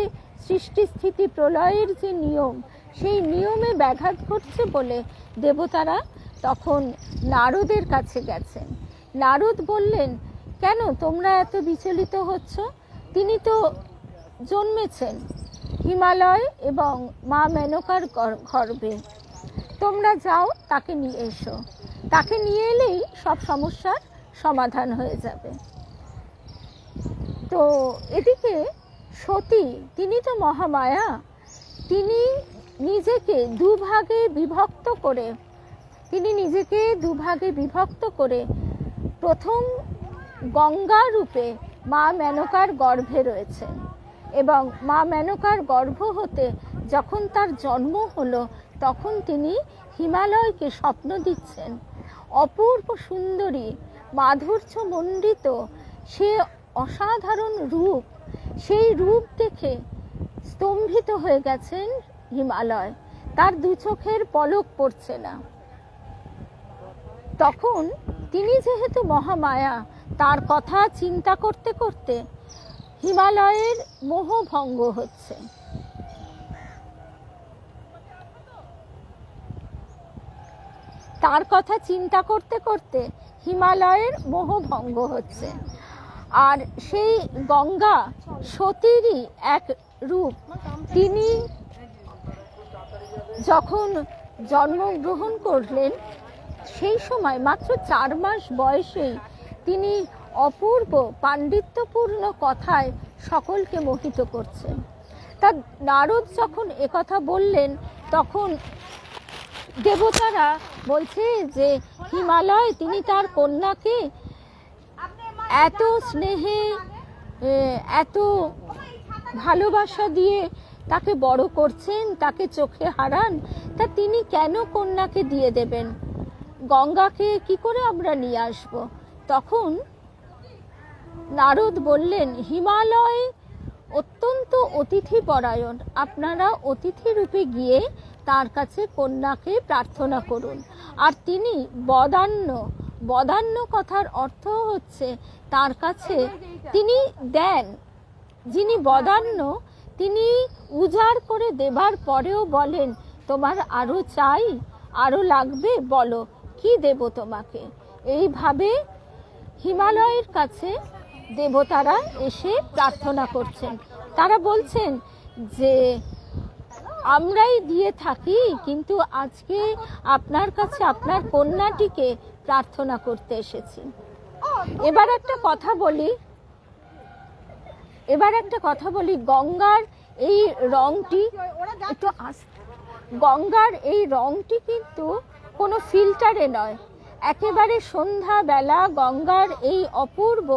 সৃষ্টি স্থিতি প্রলয়ের যে নিয়ম, সেই নিয়মে ব্যাঘাত ঘটছে বলে দেবতারা তখন নারদের কাছে গেছেন। নারদ বললেন, কেন তোমরা এত বিচলিত হচ্ছ? তিনি তো জন্মেছেন হিমালয় এবং মা মেনকার গর্ভে। তোমরা যাও, তাকে নিয়ে এসো। তাকে নিয়ে এলেই সব সমস্যার সমাধান হয়ে যাবে। তো এদিকে সতী, তিনি তো মহামায়া, তিনি নিজেকে দুভাগে বিভক্ত করে প্রথম গঙ্গা রূপে মা মেনকার গর্ভে রয়েছেন, এবং মা মেনকার গর্ভ হতে যখন তার জন্ম হলো তখন তিনি হিমালয়কে স্বপ্ন দিচ্ছেন অপূর্ব সুন্দরী মাধুর্য মণ্ডিত সে অসাধারণ রূপ। সেই রূপ দেখে স্তম্ভিত হয়ে গেছেন হিমালয়, তার দু চোখের পলক পড়ছে না। তখন তিনি যেহেতু মহামায়া, তার কথা চিন্তা করতে করতে হিমালয়ের মোহভঙ্গ হচ্ছে। তার কথা চিন্তা করতে করতে হিমালয়ের মোহভঙ্গ হচ্ছে। আর সেই গঙ্গা সতীরই এক রূপ। তিনি যখন জন্মগ্রহণ করলেন সেই সময় মাত্র 4 মাস বয়সেই তিনি অপূর্ব পাণ্ডিত্যপূর্ণ কথায় সকলকে মোহিত করছেন। তা নারদ যখন একথা বললেন তখন দেবতারা বলছে যে হিমালয় তিনি তার কন্যাকে এত স্নেহে এত ভালোবাসা দিয়ে তাকে বড় করছেন, তাকে চোখে হারান, তা তিনি কেন কন্যাকে দিয়ে দেবেন? গঙ্গাকে কি করে আমরা নিয়ে আসব? তখন নারদ বললেন, হিমালয় অত্যন্ত অতিথি পরায়ণ, আপনারা অতিথি রূপে গিয়ে তার কাছে কন্যাকে প্রার্থনা করুন। আর তিনি বদান্য কথার অর্থ হচ্ছে তার কাছে তিনি দেন। যিনি বদান্য তিনি উজাড় করে দেবার পরেও বলেন, তোমার আরো চাই, আরো লাগবে, বলো কি দেব তোমাকে। এইভাবে হিমালয়ের কাছে দেবতারা এসে প্রার্থনা করছেন। তারা বলছেন যে আমরাই দিয়ে থাকি, কিন্তু আজকে আপনার কাছে আপনার কন্যাটিকে প্রার্থনা করতে এসেছি। এবার একটা কথা বলি, গঙ্গার এই রংটি একটু গঙ্গার এই রংটি কিন্তু কোনো ফিল্টারে নয়, একেবারে সন্ধ্যাবেলা গঙ্গার এই অপূর্ব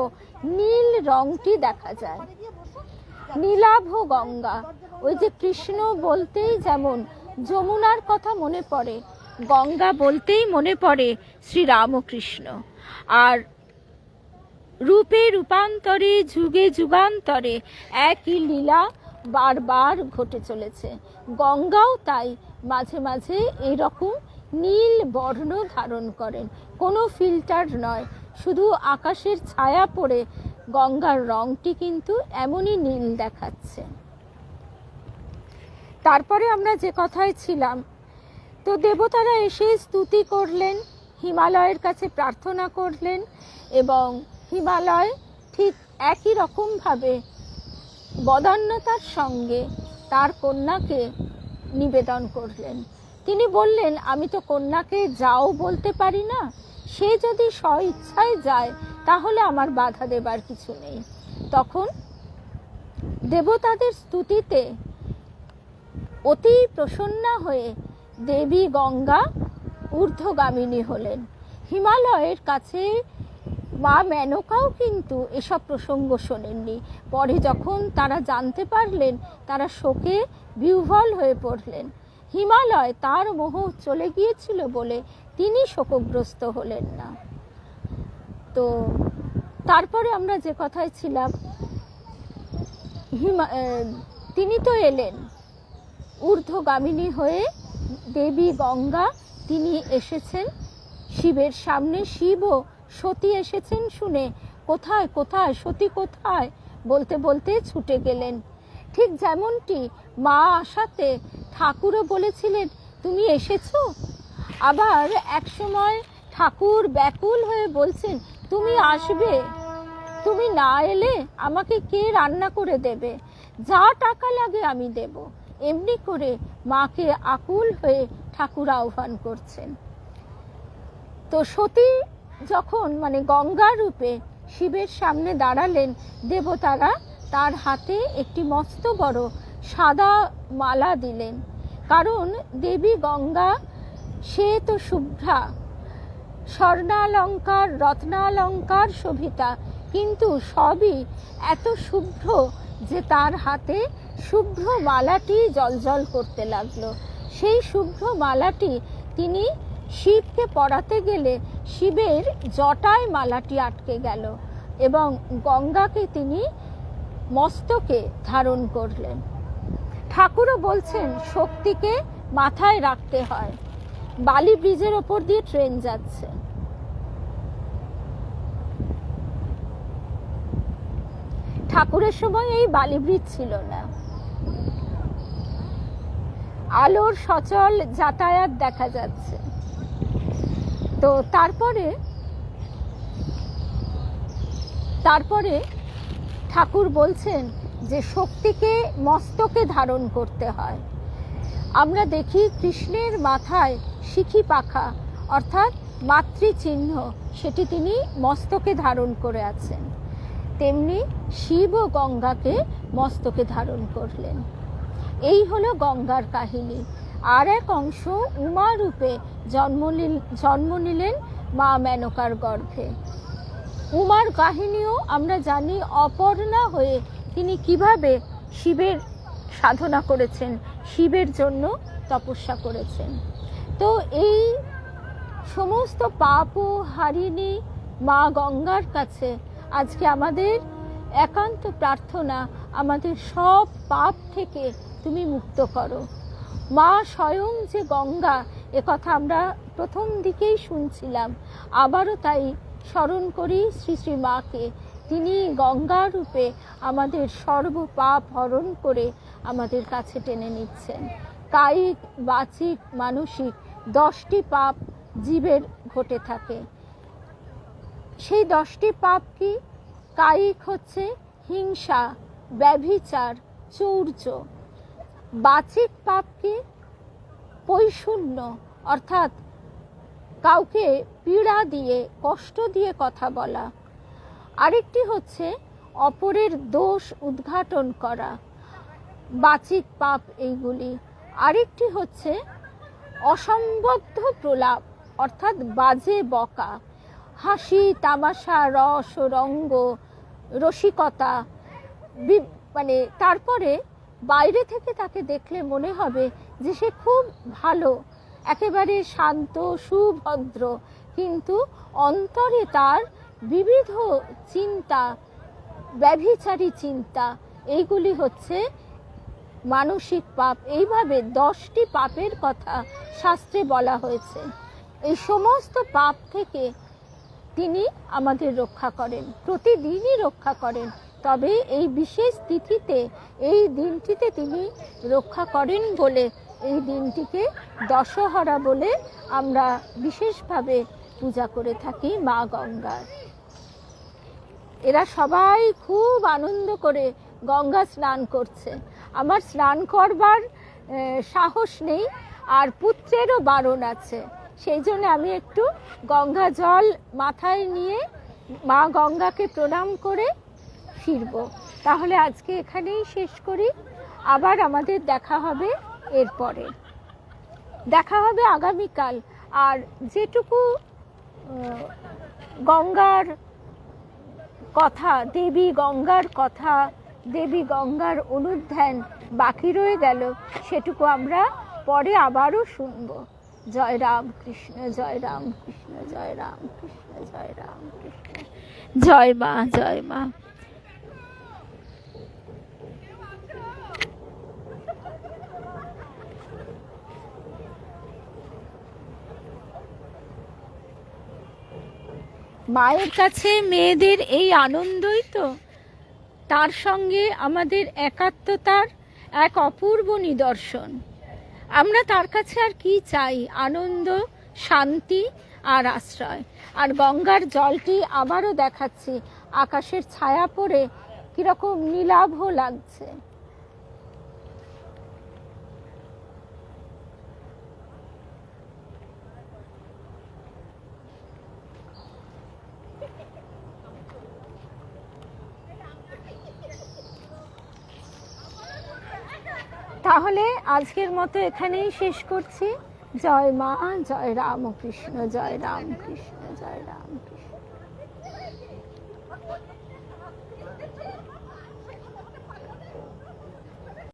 নীল রংটি দেখা যায়। নীলাভ গঙ্গা, ওই যে কৃষ্ণ বলতেই যেমন যমুনার কথা মনে পড়ে, গঙ্গা বলতেই মনে পড়ে শ্রীরামকৃষ্ণ। আর রূপে রূপান্তরে যুগে যুগান্তরে একই লীলা বারবার ঘটে চলেছে। গঙ্গাও তাই মাঝে মাঝে এইরকম নীল বর্ণ ধারণ করেন, কোনো ফিল্টার নয়, শুধু আকাশের ছায়া পড়ে গঙ্গার রংটি কিন্তু এমনই নীল দেখাচ্ছে। তারপরে আমরা যে কথায় ছিলাম, তো দেবতারা এসে স্তুতি করলেন, হিমালয়ের কাছে প্রার্থনা করলেন, এবং হিমালয় ঠিক একই রকমভাবে বদান্যতার সঙ্গে তার কন্যাকে নিবেদন করলেন। তিনি বললেন, আমি তো কন্যাকে যাও বলতে পারি না, সে যদি স্বইচ্ছায় যায় তাহলে আমার বাধা দেবার কিছু নেই। তখন দেবতাদের স্তুতিতে অতি প্রসন্না হয়ে দেবী গঙ্গা ঊর্ধ্বগামিনী হলেন। হিমালয়ের কাছে মা মেনকাও কিন্তু এসব প্রসঙ্গ শোনেননি। পরে যখন তারা জানতে পারলেন, তারা শোকে বিহ্বল হয়ে পড়লেন। হিমালয় তার মোহ চলে গিয়েছিল বলে তিনি শোকগ্রস্ত হলেন না। তো তারপরে আমরা যে কথায় ছিলাম, তিনি তো এলেন ঊর্ধ্বগামিনী হয়ে, দেবী গঙ্গা তিনি এসেছেন শিবের সামনে। শিবও সতী এসেছেন শুনে কোথায় কোথায় সতী কোথায় বলতে বলতে ছুটে গেলেন। ঠিক যেমনটি মা আসাতে ঠাকুরও বলেছিলেন, তুমি এসেছো। আবার একসময় ঠাকুর ব্যাকুল হয়ে বলছেন, তুমি আসবে, তুমি না এলে আমাকে কে রান্না করে দেবে, যা টাকা লাগে আমি দেব। এমনি করে মাকে আকুল হয়ে ঠাকুর আহ্বান করছেন। তো সতী যখন গঙ্গা রূপে শিবের সামনে দাঁড়ালেন, দেবতারা তার হাতে একটি মস্ত বড় সাদা মালা দিলেন। কারণ দেবী গঙ্গা সে তো শুভ্রা, স্বর্ণালঙ্কার রত্নালঙ্কার শোভিতা, কিন্তু সবই এত শুভ্র যে তার হাতে শুভ্র মালাটি জ্বলজ্বল করতে লাগলো। সেই শুভ্র মালাটি তিনি শিবকে পরাতে গেলে শিবের জটায় মালাটি আটকে গেল এবং গঙ্গাকে তিনি মস্তকে ধারণ করলেন। ঠাকুরও বলছেন, শক্তিকে মাথায় রাখতে হয়। বালি ব্রিজের ওপর দিয়ে ট্রেন যাচ্ছে, ঠাকুরের সময় এই বালি ব্রিজ ছিল না, আলোর সচল যাতায়াত দেখা যাচ্ছে। তো তারপরে ঠাকুর বলছেন যে শক্তিকে মস্তকে ধারণ করতে হয়। আমরা দেখি কৃষ্ণের মাথায় শিখি পাখা অর্থাৎ মাতৃচিহ্ন, সেটি তিনি মস্তকে ধারণ করে আছেন। তেমনি শিব ও গঙ্গাকে মস্তকে ধারণ করলেন। এই হলো গঙ্গার কাহিনী। আর এক অংশ উমা রূপে জন্ম নিলেন মা মেনকার গর্ভে। উমার কাহিনীও আমরা জানি, অপর্ণা হয়ে তিনি কিভাবে শিবের সাধনা করেছেন, শিবের জন্য তপস্যা করেছেন। তো এই সমস্ত পাপও হারিণী মা গঙ্গার কাছে আজকে আমাদের একান্ত প্রার্থনা, আমাদের সব পাপ থেকে তুমি মুক্ত করো। মা স্বয়ং যে গঙ্গা, একথা আমরা প্রথম দিকেই শুনছিলাম, আবারও তাই স্মরণ করি শ্রী শ্রী মাকে। তিনি গঙ্গা রূপে আমাদের সর্বপাপ হরণ করে আমাদের কাছে টেনে নিচ্ছেন। কায়িক, বাচিক, মানসিক 10টি পাপ জীবের ঘটে থাকে। সেই 10টি পাপ কি? কায়িক হচ্ছে হিংসা, ব্যভিচার, চৌর্য। বাচিক পাপ কি? পৈশূন্য, অর্থাৎ কাউকে পীড়া দিয়ে, কষ্ট দিয়ে কথা বলা। আরেকটি হচ্ছে অপরের দোষ উদ্ঘাটন করা, বাচিক পাপ এইগুলি। আরেকটি হচ্ছে অসম্বদ্ধ প্রলাপ, অর্থাৎ বাজে বকা, হাসি, তামাশা, রস, রঙ্গ, রসিকতা। তারপরে বাইরে থেকে তাকে দেখলে মনে হবে যে সে খুব ভালো, একেবারে শান্ত, সুভদ্র, কিন্তু অন্তরে তার বিবিধ চিন্তা, ব্যভিচারী চিন্তা। এইগুলি হচ্ছে মানসিক পাপ। এইভাবে 10টি পাপের কথা শাস্ত্রে বলা হয়েছে। এই সমস্ত পাপ থেকে তিনি আমাদের রক্ষা করেন, প্রতিদিনই রক্ষা করেন। তবে এই বিশেষ তিথিতে, এই দিনটিতে তিনি রক্ষা করেন বলে এই দিনটিকে দশহরা বলে আমরা বিশেষভাবে পূজা করে থাকি মা গঙ্গার। এরা সবাই খুব আনন্দ করে গঙ্গা স্নান করছে। আমার স্নান করবার সাহস নেই, আর পুত্রেরও বারণ আছে, সেই জন্য আমি একটু গঙ্গা জল মাথায় নিয়ে মা গঙ্গাকে প্রণাম করে ফিরবো। তাহলে আজকে এখানেই শেষ করি, আবার আমাদের দেখা হবে, এরপরে দেখা হবে আগামীকাল। আর যেটুকু গঙ্গার কথা, দেবী গঙ্গার কথা, দেবী গঙ্গার অনুধ্যান বাকি রয়ে গেল, সেটুকু আমরা পরে আবারও শুনব। জয় রাম কৃষ্ণ, জয় রাম কৃষ্ণ, জয় রাম কৃষ্ণ, জয় রাম কৃষ্ণ, জয় মা, জয় মা। মায়ের কাছে মেয়েদের এই আনন্দই তো তার সঙ্গে আমাদের একাত্মতার এক অপূর্ব নিদর্শন। আমরা তার কাছে আর কি চাই? আনন্দ, শান্তি আর আশ্রয়। আর গঙ্গার জলটি আবারও দেখাচ্ছি, আকাশের ছায়া পড়ে কিরকম নীলাভ লাগছে। তাহলে আজকের মতো এখানেই শেষ করছি। জয় মা, জয় রামকৃষ্ণ, জয় রামকৃষ্ণ, জয় রামকৃষ্ণ।